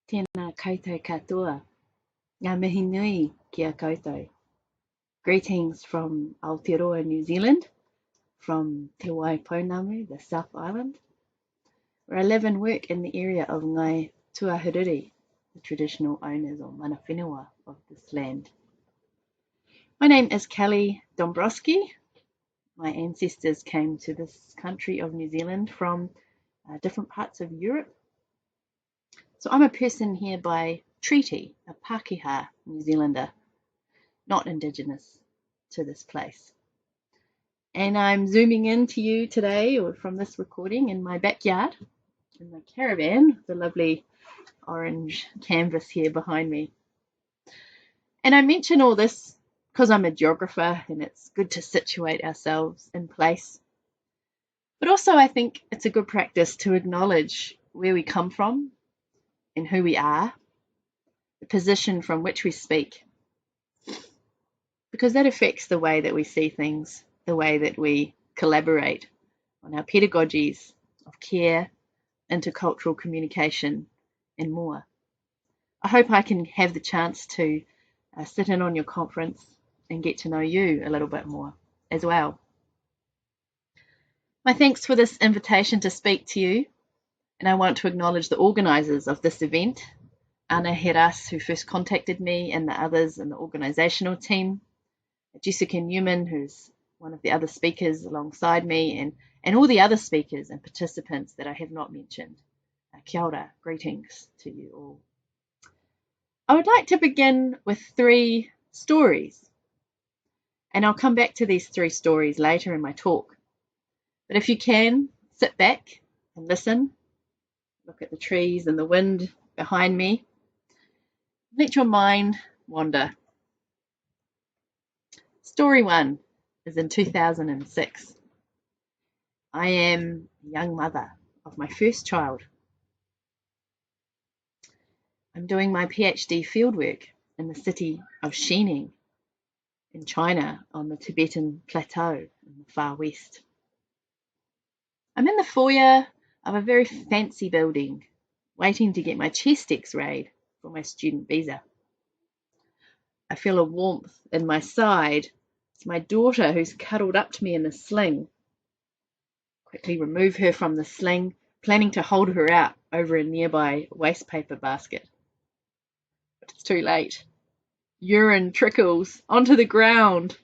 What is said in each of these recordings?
Tēnā koutou katoa. Ngā mihi nui kia koutou. Greetings from Aotearoa, New Zealand, from Te Waipounamu, the South Island, where I live and work in the area of Ngai Tuahuriri, the traditional owners or mana whenua of this land. My name is Kelly Dombroski. My ancestors came to this country of New Zealand from different parts of Europe. So I'm a person here by treaty, a Pākehā New Zealander, not Indigenous to this place. And I'm zooming in to you today, or from this recording, in my backyard, in my caravan, the lovely orange canvas here behind me. And I mention all this because I'm a geographer and it's good to situate ourselves in place. But also I think it's a good practice to acknowledge where we come from and who we are, the position from which we speak, because that affects the way that we see things, the way that we collaborate on our pedagogies of care, intercultural communication, and more. I hope I can have the chance to sit in on your conference and get to know you a little bit more as well. My thanks for this invitation to speak to you, and I want to acknowledge the organisers of this event, Ana Heras, who first contacted me, and the others in the organisational team, Jessica Newman, who's one of the other speakers alongside me, and all the other speakers and participants that I have not mentioned. Kia ora, greetings to you all. I would like to begin with 3 stories, and I'll come back to these 3 stories later in my talk. But if you can, sit back and listen, look at the trees and the wind behind me, let your mind wander. Story 1 is in 2006. I am a young mother of my first child. I'm doing my PhD fieldwork in the city of Xining in China on the Tibetan Plateau in the far west. I'm in the foyer of a very fancy building, waiting to get my chest x-rayed for my student visa. I feel a warmth in my side. It's my daughter who's cuddled up to me in the sling. Quickly remove her from the sling, planning to hold her out over a nearby waste paper basket. But it's too late. Urine trickles onto the ground,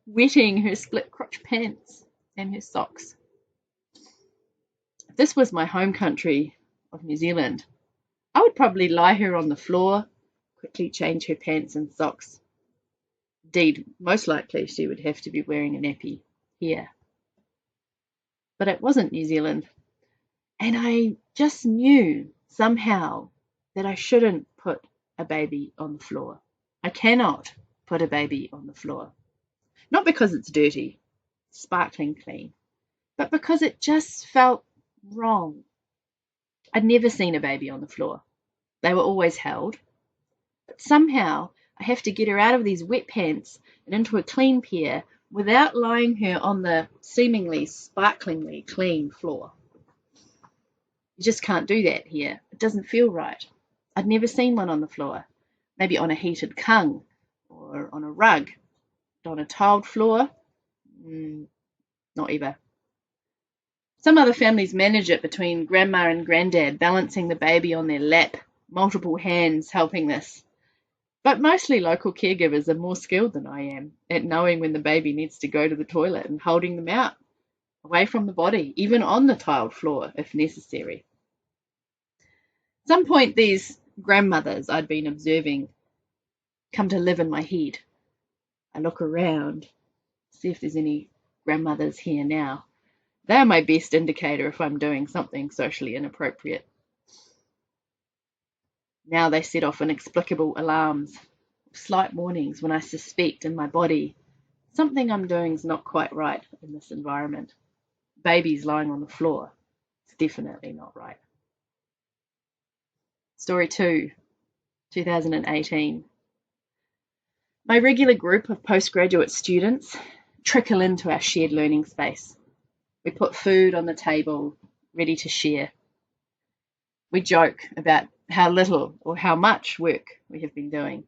wetting her split crotch pants and her socks. If this was my home country of New Zealand, I would probably lie her on the floor, quickly change her pants and socks. Indeed, most likely she would have to be wearing a nappy here. But it wasn't New Zealand, and I just knew somehow that I shouldn't put a baby on the floor. I cannot put a baby on the floor. Not because it's dirty, sparkling clean, but because it just felt wrong. I'd never seen a baby on the floor. They were always held. But somehow I have to get her out of these wet pants and into a clean pair without lying her on the seemingly sparklingly clean floor. You just can't do that here. It doesn't feel right. I'd never seen one on the floor. Maybe on a heated kung or on a rug. But on a tiled floor, not ever. Some other families manage it between grandma and granddad, balancing the baby on their lap, multiple hands helping this. But mostly local caregivers are more skilled than I am at knowing when the baby needs to go to the toilet and holding them out, away from the body, even on the tiled floor if necessary. At some point, these grandmothers I'd been observing come to live in my head. I look around, see if there's any grandmothers here now. They are my best indicator if I'm doing something socially inappropriate. Now they set off inexplicable alarms, slight warnings when I suspect in my body something I'm doing is not quite right in this environment. Babies lying on the floor. It's definitely not right. Story 2, 2018. My regular group of postgraduate students trickle into our shared learning space. We put food on the table, ready to share. We joke about how little or how much work we have been doing.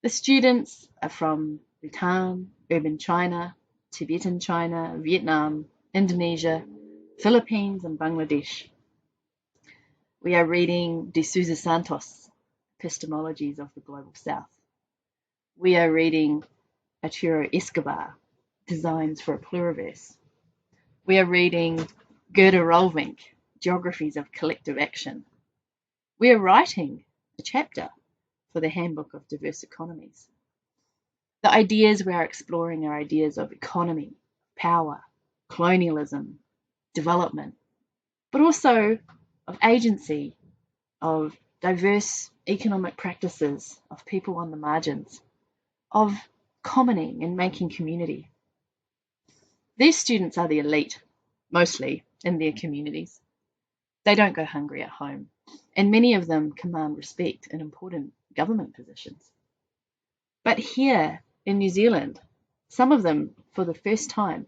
The students are from Bhutan, urban China, Tibetan China, Vietnam, Indonesia, Philippines, and Bangladesh. We are reading De Souza Santos' Epistemologies of the Global South. We are reading Arturo Escobar, Designs for a Pluriverse. We are reading Gerda Rolvink, Geographies of Collective Action. We are writing a chapter for the Handbook of Diverse Economies. The ideas we are exploring are ideas of economy, power, colonialism, development, but also of agency, of diverse economic practices, of people on the margins, of commoning and making community. These students are the elite, mostly in their communities. They don't go hungry at home, and many of them command respect in important government positions. But here in New Zealand, some of them, for the first time,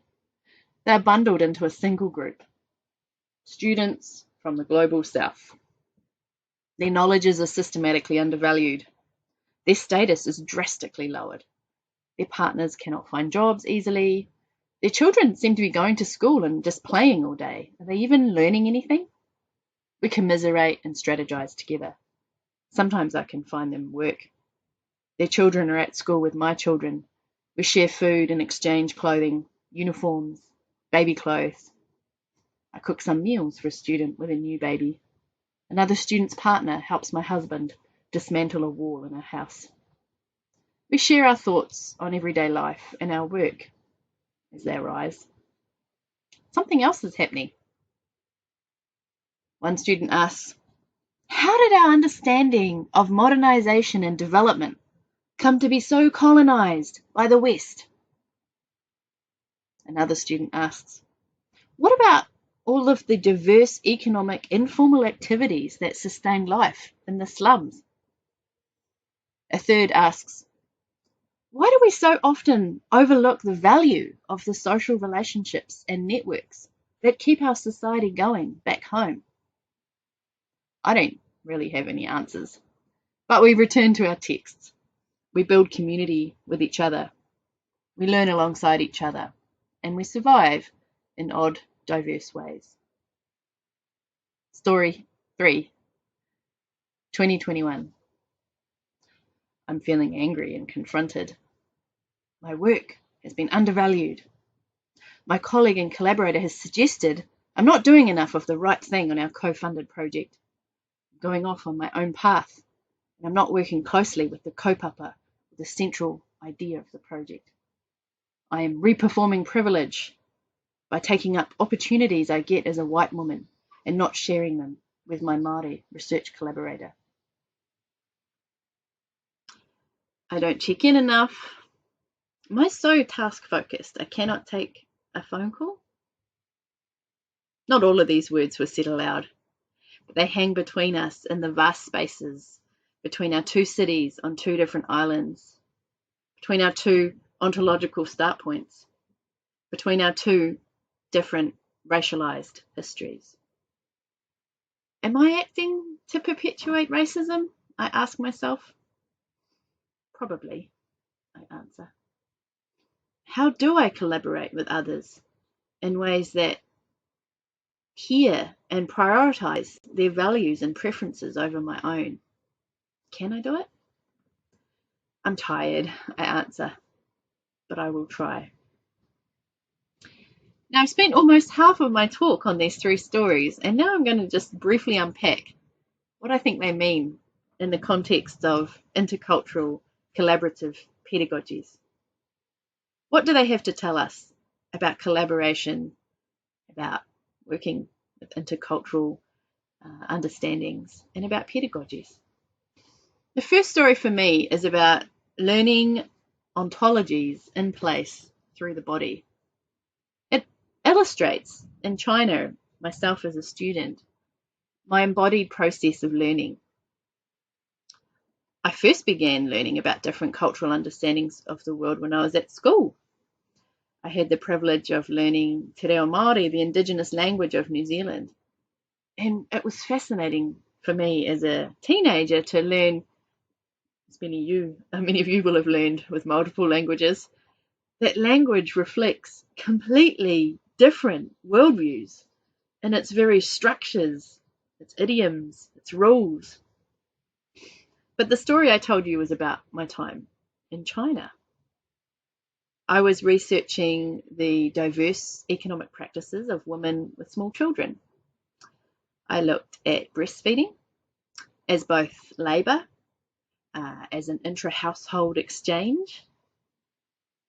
they're bundled into a single group. Students from the global south. Their knowledges are systematically undervalued. Their status is drastically lowered. Their partners cannot find jobs easily. Their children seem to be going to school and just playing all day. Are they even learning anything? We commiserate and strategize together. Sometimes I can find them work. Their children are at school with my children. We share food and exchange clothing, uniforms, baby clothes. I cook some meals for a student with a new baby. Another student's partner helps my husband dismantle a wall in our house. We share our thoughts on everyday life and our work as they arise. Something else is happening. One student asks, how did our understanding of modernization and development come to be so colonized by the West? Another student asks, what about all of the diverse economic informal activities that sustain life in the slums? A third asks, why do we so often overlook the value of the social relationships and networks that keep our society going back home? I don't really have any answers, but we return to our texts. We build community with each other. We learn alongside each other, and we survive in odd, diverse ways. Story 3, 2021. I'm feeling angry and confronted. My work has been undervalued. My colleague and collaborator has suggested I'm not doing enough of the right thing on our co-funded project. I'm going off on my own path, and I'm not working closely with the kaupapa, the central idea of the project. I am reperforming privilege by taking up opportunities I get as a white woman and not sharing them with my Māori research collaborator. I don't check in enough. Am I so task-focused I cannot take a phone call? Not all of these words were said aloud, but they hang between us in the vast spaces between our two cities on two different islands, between our two ontological start points, between our two different racialized histories. Am I acting to perpetuate racism? I ask myself. Probably, I answer. How do I collaborate with others in ways that hear and prioritize their values and preferences over my own? Can I do it? I'm tired, I answer, but I will try. Now, I've spent almost half of my talk on these three stories, and now I'm going to just briefly unpack what I think they mean in the context of intercultural collaborative pedagogies. What do they have to tell us about collaboration, about working with intercultural understandings, and about pedagogies? The first story for me is about learning ontologies in place through the body. It illustrates, in China, myself as a student, my embodied process of learning. I first began learning about different cultural understandings of the world when I was at school. I had the privilege of learning Te Reo Māori, the indigenous language of New Zealand. And it was fascinating for me as a teenager to learn, as many of you will have learned with multiple languages, that language reflects completely different worldviews in its very structures, its idioms, its rules. But the story I told you was about my time in China. I was researching the diverse economic practices of women with small children. I looked at breastfeeding as both labour, as an intra-household exchange,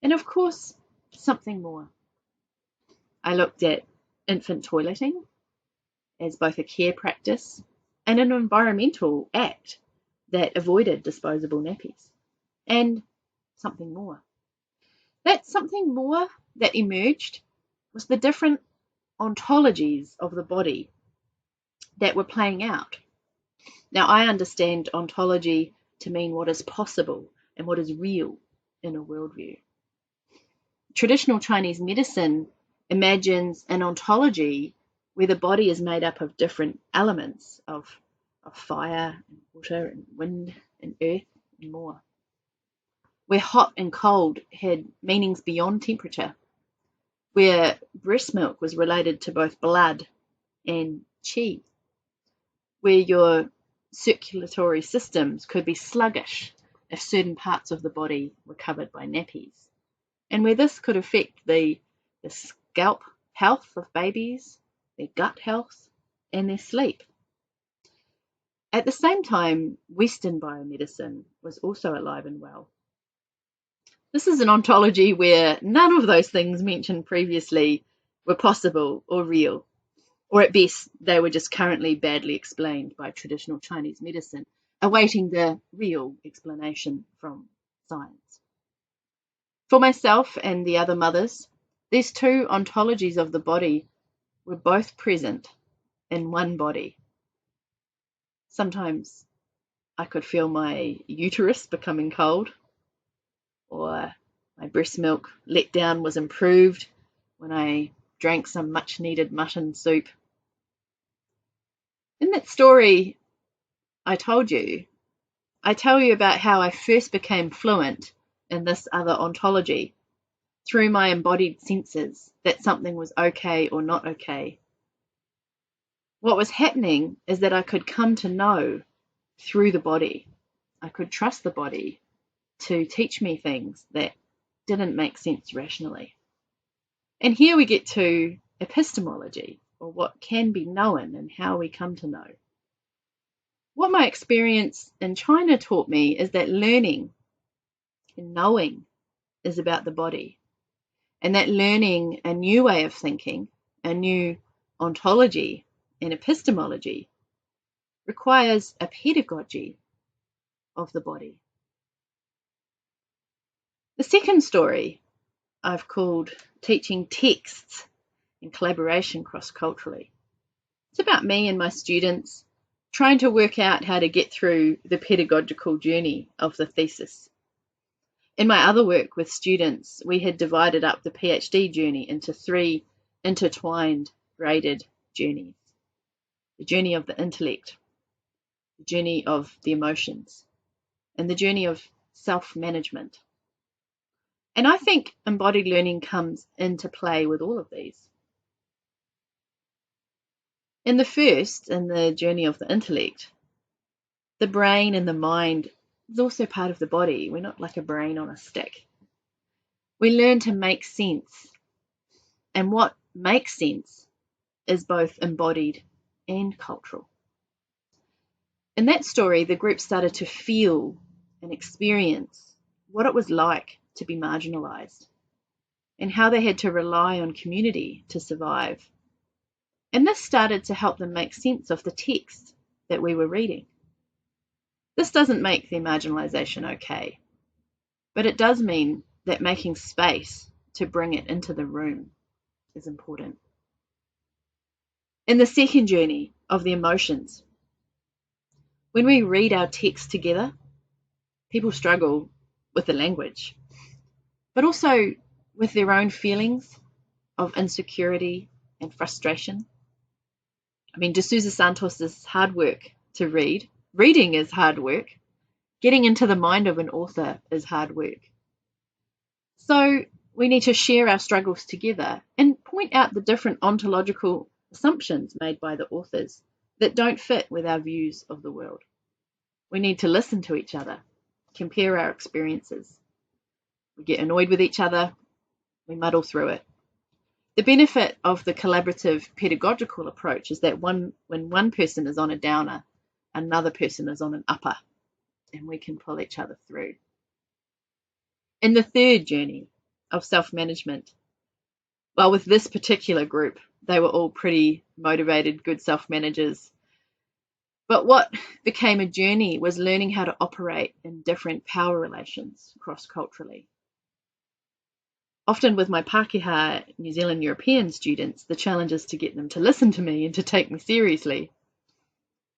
and of course, something more. I looked at infant toileting as both a care practice and an environmental act that avoided disposable nappies, and something more. That something more that emerged was the different ontologies of the body that were playing out. Now, I understand ontology to mean what is possible and what is real in a worldview. Traditional Chinese medicine imagines an ontology where the body is made up of different elements of fire and water and wind and earth and more, where hot and cold had meanings beyond temperature, where breast milk was related to both blood and qi, where your circulatory systems could be sluggish if certain parts of the body were covered by nappies, and where this could affect the scalp health of babies, their gut health, and their sleep. At the same time, Western biomedicine was also alive and well. This is an ontology where none of those things mentioned previously were possible or real, or at best, they were just currently badly explained by traditional Chinese medicine, awaiting the real explanation from science. For myself and the other mothers, these two ontologies of the body were both present in one body. Sometimes I could feel my uterus becoming cold, or my breast milk letdown was improved when I drank some much needed mutton soup. In that story I tell you about how I first became fluent in this other ontology through my embodied senses that something was okay or not okay. What was happening is that I could come to know through the body. I could trust the body to teach me things that didn't make sense rationally. And here we get to epistemology, or what can be known and how we come to know. What my experience in China taught me is that learning and knowing is about the body, and that learning a new way of thinking, a new ontology and epistemology requires a pedagogy of the body. The second story I've called Teaching Texts in Collaboration Cross-Culturally. It's about me and my students trying to work out how to get through the pedagogical journey of the thesis. In my other work with students, we had divided up the PhD journey into 3 intertwined, graded journeys. The journey of the intellect, the journey of the emotions, and the journey of self-management. And I think embodied learning comes into play with all of these. In the first, in the journey of the intellect, the brain and the mind is also part of the body. We're not like a brain on a stick. We learn to make sense. And what makes sense is both embodied and cultural. In that story, the group started to feel and experience what it was like to be marginalized and how they had to rely on community to survive. And this started to help them make sense of the text that we were reading. This doesn't make their marginalization okay, but it does mean that making space to bring it into the room is important. In the second journey of the emotions, when we read our text together, people struggle with the language, but also with their own feelings of insecurity and frustration. I mean, D'Souza Santos's hard work to read. Reading is hard work. Getting into the mind of an author is hard work. So we need to share our struggles together and point out the different ontological assumptions made by the authors that don't fit with our views of the world. We need to listen to each other, compare our experiences. We get annoyed with each other, we muddle through it. The benefit of the collaborative pedagogical approach is that when one person is on a downer, another person is on an upper, and we can pull each other through. In the third journey of self-management, well, with this particular group, they were all pretty motivated, good self-managers. But what became a journey was learning how to operate in different power relations cross-culturally. Often with my Pākehā New Zealand European students, the challenge is to get them to listen to me and to take me seriously.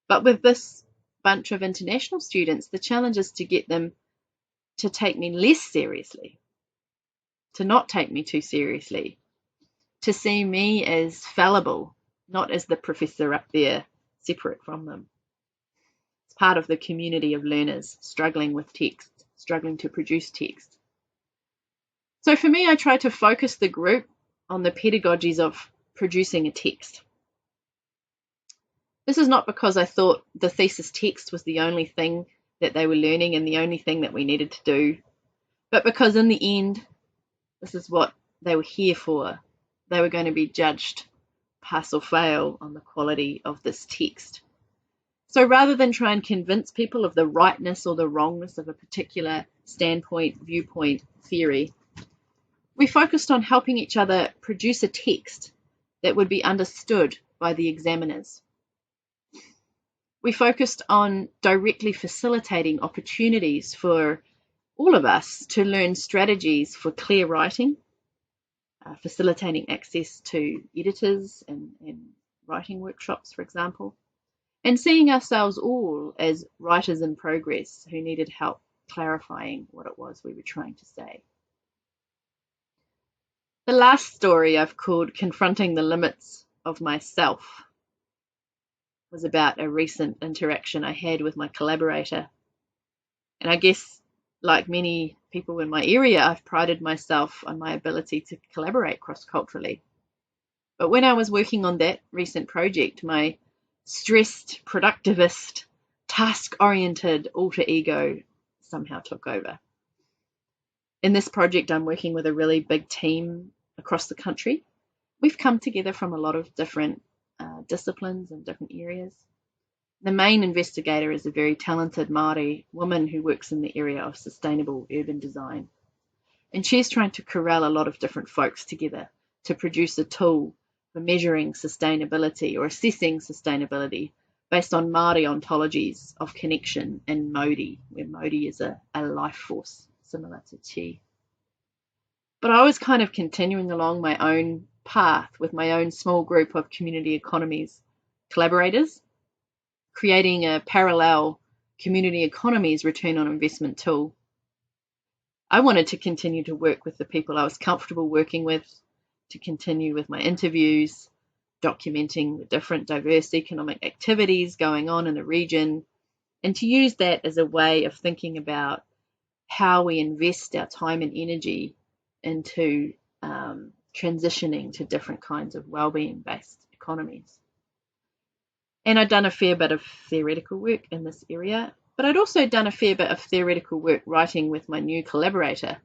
But with this bunch of international students, the challenge is to get them to take me less seriously, to not take me too seriously, to see me as fallible, not as the professor up there, separate from them. It's part of the community of learners struggling with text, struggling to produce text. So for me, I try to focus the group on the pedagogies of producing a text. This is not because I thought the thesis text was the only thing that they were learning and the only thing that we needed to do, but because in the end, this is what they were here for. They were going to be judged pass or fail on the quality of this text. So rather than try and convince people of the rightness or the wrongness of a particular standpoint, viewpoint, theory, we focused on helping each other produce a text that would be understood by the examiners. We focused on directly facilitating opportunities for all of us to learn strategies for clear writing, facilitating access to editors and writing workshops, for example, and seeing ourselves all as writers in progress who needed help clarifying what it was we were trying to say. The last story I've called Confronting the Limits of Myself was about a recent interaction I had with my collaborator. And I guess, like many people in my area, I've prided myself on my ability to collaborate cross-culturally. But when I was working on that recent project, my stressed, productivist, task-oriented alter ego somehow took over. In this project, I'm working with a really big team across the country. We've come together from a lot of different disciplines and different areas. The main investigator is a very talented Māori woman who works in the area of sustainable urban design. And she's trying to corral a lot of different folks together to produce a tool for measuring sustainability or assessing sustainability based on Māori ontologies of connection and Mauri, where Mauri is a life force similar to chi. But I was kind of continuing along my own path with my own small group of community economies collaborators, creating a parallel community economies return on investment tool. I wanted to continue to work with the people I was comfortable working with, to continue with my interviews, documenting the different diverse economic activities going on in the region, and to use that as a way of thinking about how we invest our time and energy into transitioning to different kinds of well-being-based economies. And I'd done a fair bit of theoretical work in this area, but I'd also done a fair bit of theoretical work writing with my new collaborator,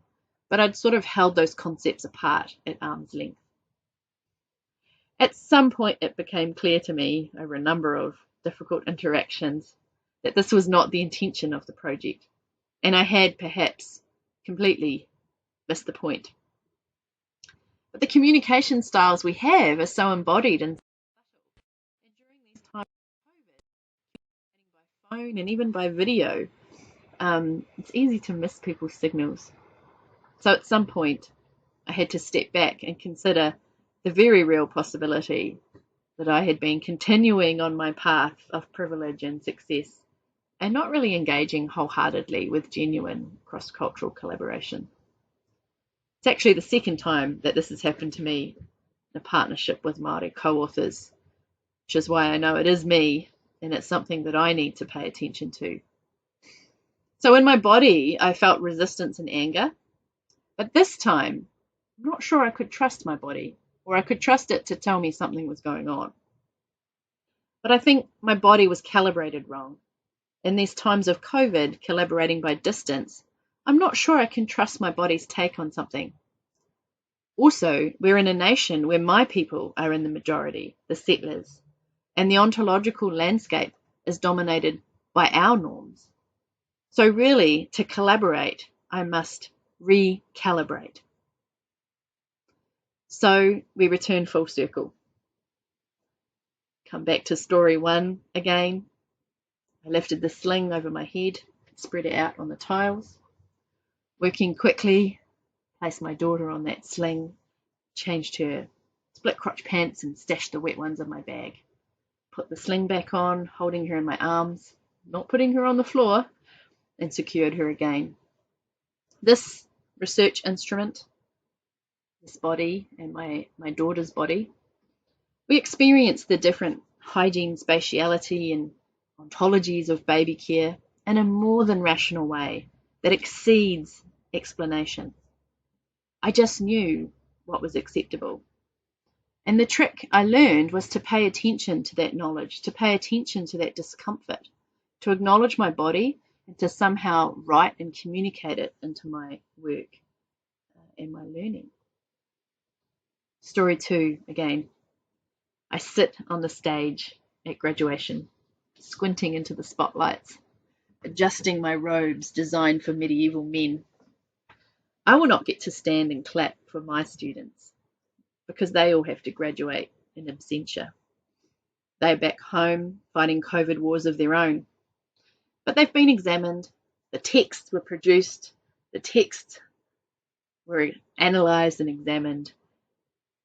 but I'd sort of held those concepts apart at arm's length. At some point, it became clear to me over a number of difficult interactions that this was not the intention of the project, and I had perhaps completely missed the point. But the communication styles we have are so embodied and during these times of COVID, by phone and even by video, it's easy to miss people's signals. So at some point, I had to step back and consider the very real possibility that I had been continuing on my path of privilege and success and not really engaging wholeheartedly with genuine cross-cultural collaboration. It's actually the second time that this has happened to me in a partnership with Māori co-authors, which is why I know it is me and it's something that I need to pay attention to. So in my body, I felt resistance and anger, but this time, I'm not sure I could trust my body, or I could trust it to tell me something was going on. But I think my body was calibrated wrong. In these times of COVID, collaborating by distance, I'm not sure I can trust my body's take on something. Also, we're in a nation where my people are in the majority, the settlers, and the ontological landscape is dominated by our norms. So really, to collaborate, I must recalibrate. So we return full circle. Come back to story 1 again. I lifted the sling over my head, spread it out on the tiles. Working quickly, placed my daughter on that sling, changed her split crotch pants and stashed the wet ones in my bag. Put the sling back on, holding her in my arms, not putting her on the floor, and secured her again. This research instrument, this body and my daughter's body, we experience the different hygiene, spatiality, and ontologies of baby care in a more than rational way that exceeds explanation. I just knew what was acceptable. And the trick I learned was to pay attention to that knowledge, to pay attention to that discomfort, to acknowledge my body and to somehow write and communicate it into my work and my learning. Story 2 again. I sit on the stage at graduation, squinting into the spotlights, adjusting my robes designed for medieval men. I will not get to stand and clap for my students because they all have to graduate in absentia. They're back home fighting COVID wars of their own. But they've been examined, the texts were produced, the texts were analysed and examined,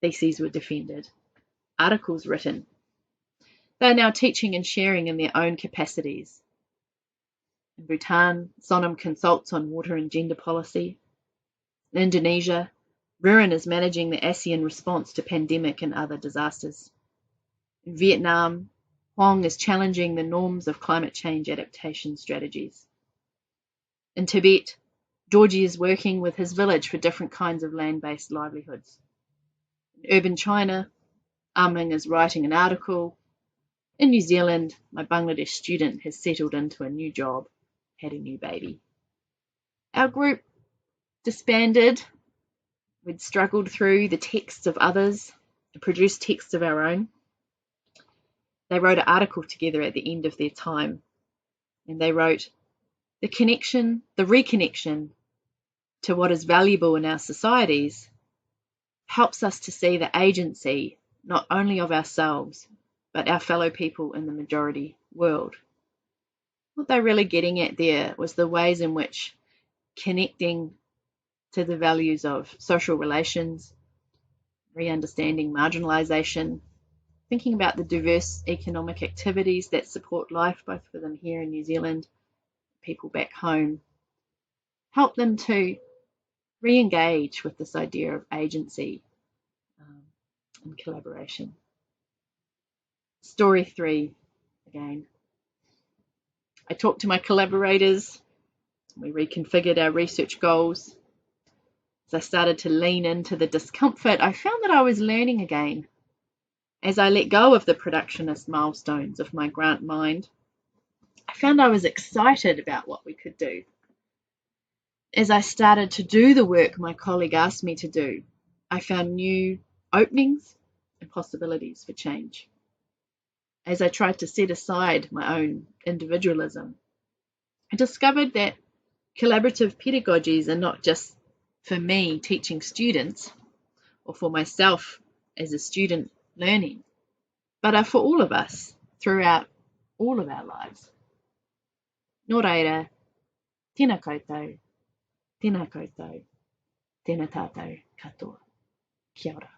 theses were defended, articles written. They're now teaching and sharing in their own capacities. In Bhutan, Sonam consults on water and gender policy. In Indonesia, Rurin is managing the ASEAN response to pandemic and other disasters. In Vietnam, Huang is challenging the norms of climate change adaptation strategies. In Tibet, Georgie is working with his village for different kinds of land-based livelihoods. In urban China, Ming is writing an article. In New Zealand, my Bangladesh student has settled into a new job, had a new baby. Our group disbanded. We'd struggled through the texts of others and produced texts of our own. They wrote an article together at the end of their time, and they wrote, the reconnection to what is valuable in our societies helps us to see the agency not only of ourselves, but our fellow people in the majority world. What they're really getting at there was the ways in which connecting to the values of social relations, re-understanding marginalisation, thinking about the diverse economic activities that support life, both for them here in New Zealand, people back home, help them to re-engage with this idea of agency and collaboration. Story 3, again. I talked to my collaborators, we reconfigured our research goals. As I started to lean into the discomfort, I found that I was learning again. As I let go of the productionist milestones of my grant mind, I found I was excited about what we could do. As I started to do the work my colleague asked me to do, I found new openings and possibilities for change. As I tried to set aside my own individualism, I discovered that collaborative pedagogies are not just for me teaching students or for myself as a student learning, but are for all of us throughout all of our lives. Nō reira, tēnā koutou, tēnā koutou, tēnā tātou katoa. Kia ora.